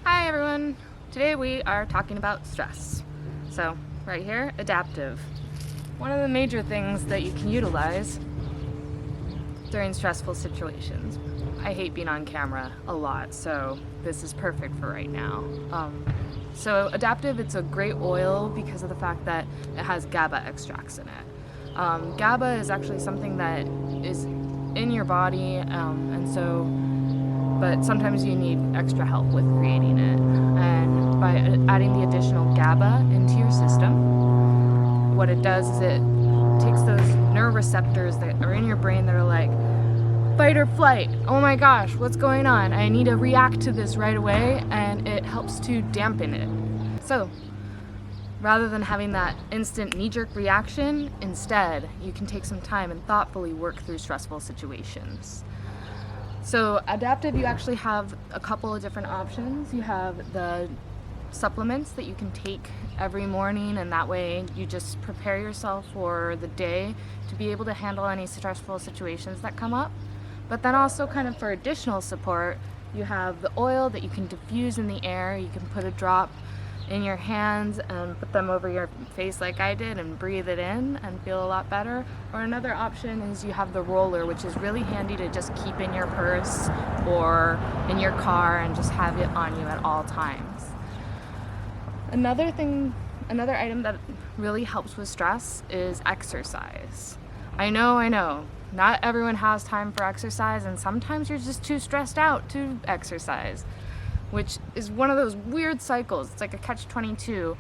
Hi everyone! Today we are talking about stress. So, right here, adaptive. One of the major things that you can utilize during stressful situations. I hate being on camera a lot, so this is perfect for right now. So adaptive, it's a great oil because of the fact that it has GABA extracts in it. GABA is actually something that is in your body, but sometimes you need extra help with creating it. And by adding the additional GABA into your system, what it does is it takes those neuroreceptors that are in your brain that are like, fight or flight, oh my gosh, what's going on? I need to react to this right away, and it helps to dampen it. So, rather than having that instant knee-jerk reaction, instead, you can take some time and thoughtfully work through stressful situations. So adaptive, you actually have a couple of different options. You have the supplements that you can take every morning, and that way you just prepare yourself for the day to be able to handle any stressful situations that come up. But then also kind of for additional support, you have the oil that you can diffuse in the air. You can put a drop in your hands and put them over your face like I did and breathe it in and feel a lot better. Or another option is you have the roller, which is really handy to just keep in your purse or in your car and just have it on you at all times. Another item that really helps with stress is exercise. I know, not everyone has time for exercise, and sometimes you're just too stressed out to exercise, which is one of those weird cycles. It's like a catch-22.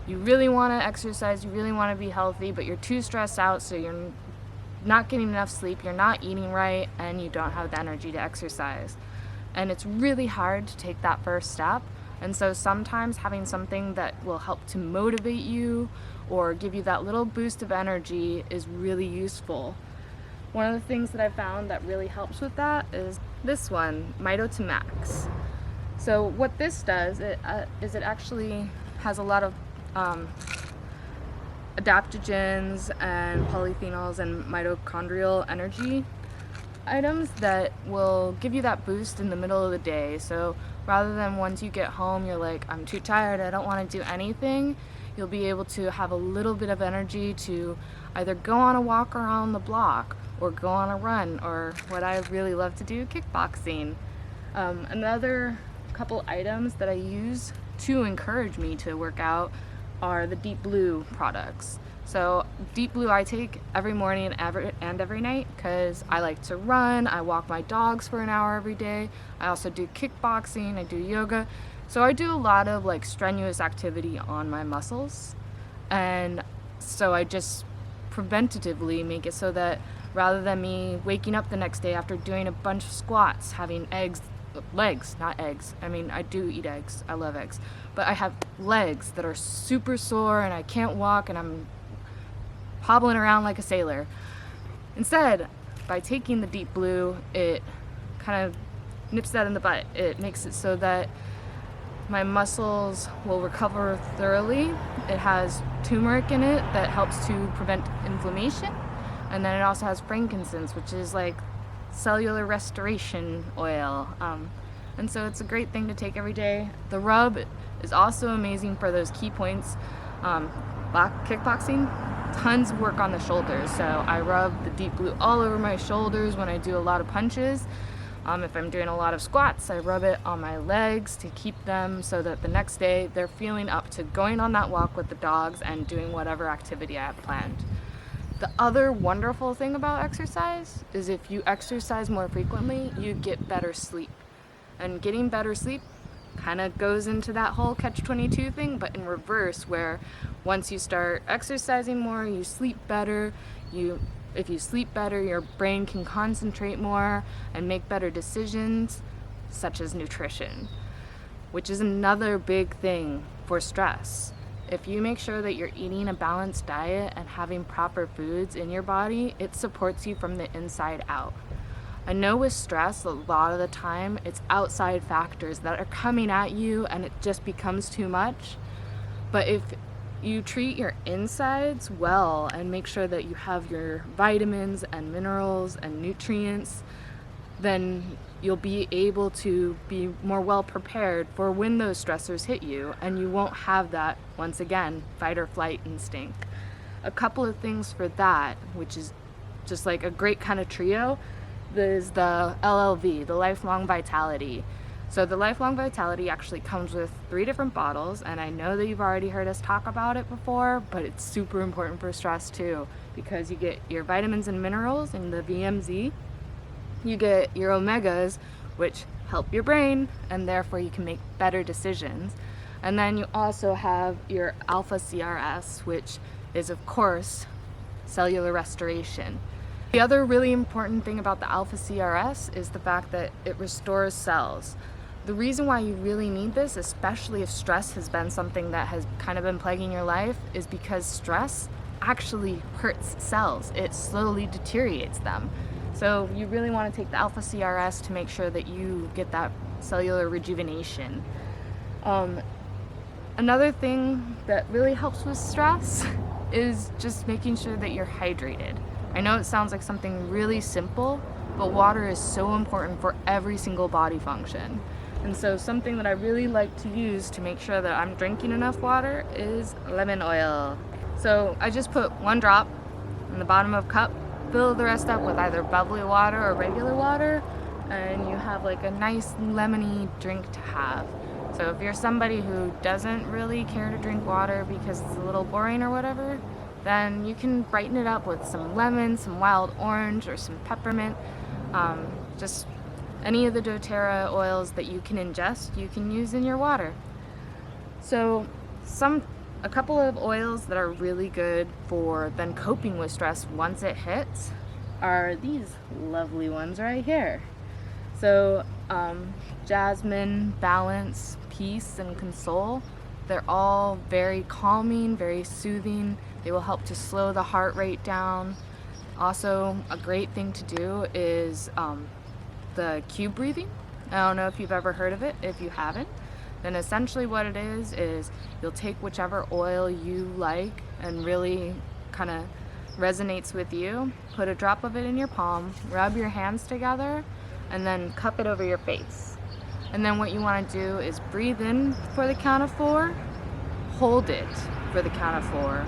You really want to exercise, you really want to be healthy, but you're too stressed out, so you're not getting enough sleep, you're not eating right, and you don't have the energy to exercise. And it's really hard to take that first step. And so sometimes having something that will help to motivate you or give you that little boost of energy is really useful. One of the things that I found that really helps with that is this one, Mito2Max. So what this does is it actually has a lot of adaptogens and polyphenols and mitochondrial energy items that will give you that boost in the middle of the day. So rather than once you get home you're like, I'm too tired, I don't want to do anything, you'll be able to have a little bit of energy to either go on a walk around the block or go on a run, or what I really love to do, kickboxing. Another couple items that I use to encourage me to work out are the Deep Blue products. So Deep Blue I take every morning and every night because I like to run, I walk my dogs for an hour every day, I also do kickboxing, I do yoga. So I do a lot of like strenuous activity on my muscles, and so I just preventatively make it so that rather than me waking up the next day after doing a bunch of squats, having legs, not eggs. I mean, I do eat eggs. I love eggs. But I have legs that are super sore and I can't walk and I'm hobbling around like a sailor. Instead, by taking the Deep Blue, it kind of nips that in the butt. It makes it so that my muscles will recover thoroughly. It has turmeric in it that helps to prevent inflammation. And then it also has frankincense, which is like cellular restoration oil. And so it's a great thing to take every day. The rub is also amazing for those key points. Kickboxing, tons of work on the shoulders. So I rub the Deep Blue all over my shoulders when I do a lot of punches. If I'm doing a lot of squats, I rub it on my legs to keep them so that the next day they're feeling up to going on that walk with the dogs and doing whatever activity I have planned. The other wonderful thing about exercise is if you exercise more frequently, you get better sleep. And getting better sleep kind of goes into that whole catch-22 thing, but in reverse, where once you start exercising more, you sleep better. If you sleep better, your brain can concentrate more and make better decisions, such as nutrition, which is another big thing for stress. If you make sure that you're eating a balanced diet and having proper foods in your body, it supports you from the inside out. I know with stress, a lot of the time, it's outside factors that are coming at you and it just becomes too much. But if you treat your insides well and make sure that you have your vitamins and minerals and nutrients, then you'll be able to be more well prepared for when those stressors hit you, and you won't have that, once again, fight or flight instinct. A couple of things for that, which is just like a great kind of trio, is the LLV, the Lifelong Vitality. So the Lifelong Vitality actually comes with 3 different bottles, and I know that you've already heard us talk about it before, but it's super important for stress too, because you get your vitamins and minerals in the VMZ, you get your omegas, which help your brain, and therefore you can make better decisions. And then you also have your alpha CRS, which is of course cellular restoration. The other really important thing about the alpha CRS is the fact that it restores cells. The reason why you really need this, especially if stress has been something that has kind of been plaguing your life, is because stress actually hurts cells. It slowly deteriorates them. So you really want to take the alpha CRS to make sure that you get that cellular rejuvenation. Another thing that really helps with stress is just making sure that you're hydrated. I know it sounds like something really simple, but water is so important for every single body function. And so something that I really like to use to make sure that I'm drinking enough water is lemon oil. So I just put 1 drop in the bottom of a cup, fill the rest up with either bubbly water or regular water, and you have like a nice lemony drink to have. So if you're somebody who doesn't really care to drink water because it's a little boring or whatever, then you can brighten it up with some lemon, some wild orange, or some peppermint. Just any of the doTERRA oils that you can ingest, you can use in your water. So a couple of oils that are really good for then coping with stress once it hits are these lovely ones right here. So jasmine, balance, peace, and console, they're all very calming, very soothing. They will help to slow the heart rate down. Also, a great thing to do is the cube breathing. I don't know if you've ever heard of it. If you haven't, then essentially what it is you'll take whichever oil you like and really kind of resonates with you, put a drop of it in your palm, rub your hands together, and then cup it over your face. And then what you want to do is breathe in for the count of 4, hold it for the count of 4,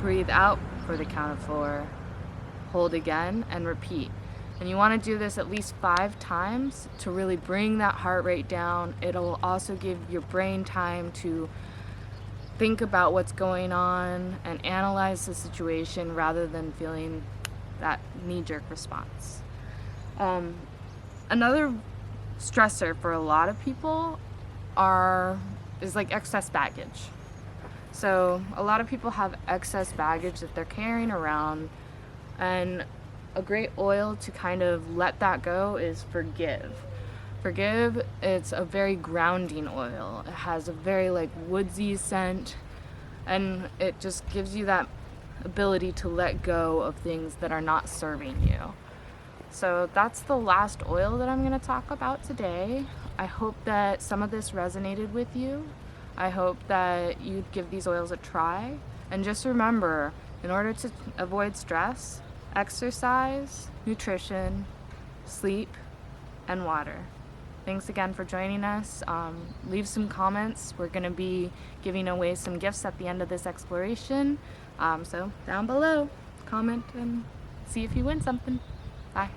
breathe out for the count of 4, hold again, and repeat. And you want to do this at least 5 times to really bring that heart rate down. It'll also give your brain time to think about what's going on and analyze the situation rather than feeling that knee-jerk response. Another stressor for a lot of people is like excess baggage. So a lot of people have excess baggage that they're carrying around, and a great oil to kind of let that go is Forgive. Forgive, it's a very grounding oil. It has a very like woodsy scent, and it just gives you that ability to let go of things that are not serving you. So that's the last oil that I'm going to talk about today. I hope that some of this resonated with you. I hope that you'd give these oils a try. And just remember, in order to avoid stress, exercise, nutrition, sleep, and water. Thanks again for joining us. Leave some comments. We're going to be giving away some gifts at the end of this exploration. So down below, comment and see if you win something. Bye.